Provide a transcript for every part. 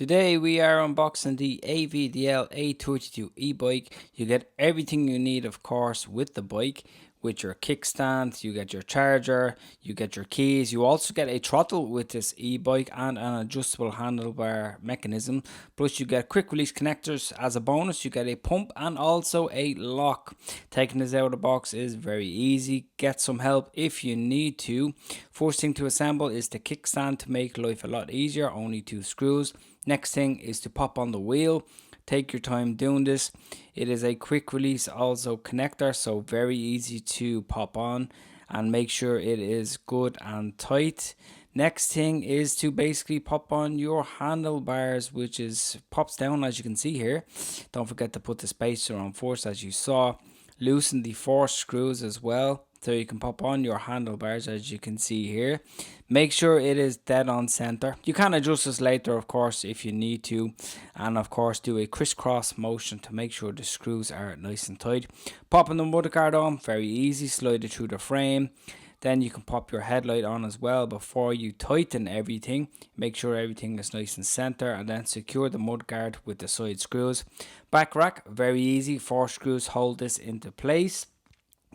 Today we are unboxing the AVDL A32 e-bike. You get everything you need, of course, with the bike. With your kickstand, you get your charger, you get your keys. You also get a throttle with this e-bike and an adjustable handlebar mechanism. Plus you get quick release connectors. As a bonus, you get a pump and also a lock. Taking this out of the box is very easy. Get some help if you need to. First thing to assemble is the kickstand to make life a lot easier. Only 2 screws. Next thing is to pop on the wheel. Take your time doing this. It is a quick release also connector, so very easy to pop on, and make sure it is good and tight. Next thing is to basically pop on your handlebars, which is pops down as you can see here. Don't forget to put the spacer on first, as you saw. Loosen the 4 screws as well, so you can pop on your handlebars as you can see here. Make sure it is dead on center. You can adjust this later, of course, if you need to, and of course do a crisscross motion to make sure the screws are nice and tight. Popping the mudguard on, very easy. Slide it through the frame. Then you can pop your headlight on as well before you tighten everything. Make sure everything is nice and center, and then secure the mudguard with the side screws. Back rack, very easy. 4 screws hold this into place.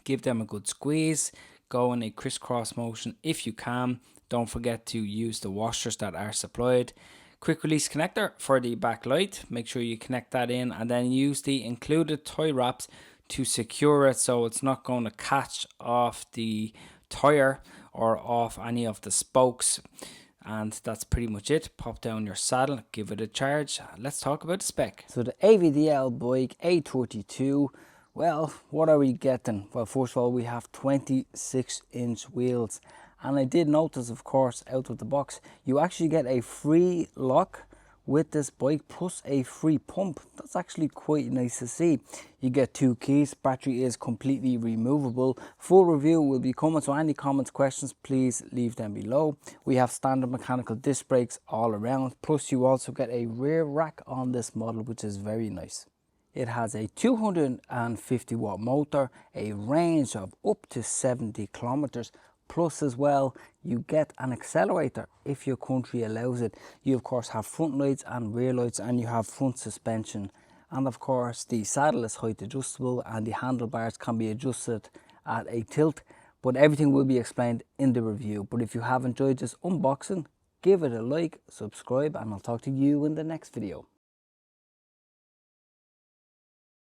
Give them a good squeeze. Go in a crisscross motion if you can. Don't forget to use the washers that are supplied. Quick release connector for the back light. Make sure you connect that in, and then use the included tie wraps to secure it so it's not going to catch off the tire or off any of the spokes. And that's pretty much it. Pop down your saddle, give it a charge. Let's talk about the spec. So the AVDL bike A32, well, what are we getting? Well, first of all, we have 26-inch wheels. And I did notice, of course, out of the box, you actually get a free lock with this bike plus a free pump. That's actually quite nice to see. You get 2 keys. Battery is completely removable. Full review will be coming, so any comments, questions, please leave them below. We have standard mechanical disc brakes all around, plus you also get a rear rack on this model, which is very nice. It has a 250 watt motor, a range of up to 70 kilometers. Plus as well, you get an accelerator if your country allows it. You of course have front lights and rear lights, and you have front suspension. And of course the saddle is height adjustable, and the handlebars can be adjusted at a tilt. But everything will be explained in the review. But if you have enjoyed this unboxing, give it a like, subscribe, and I'll talk to you in the next video.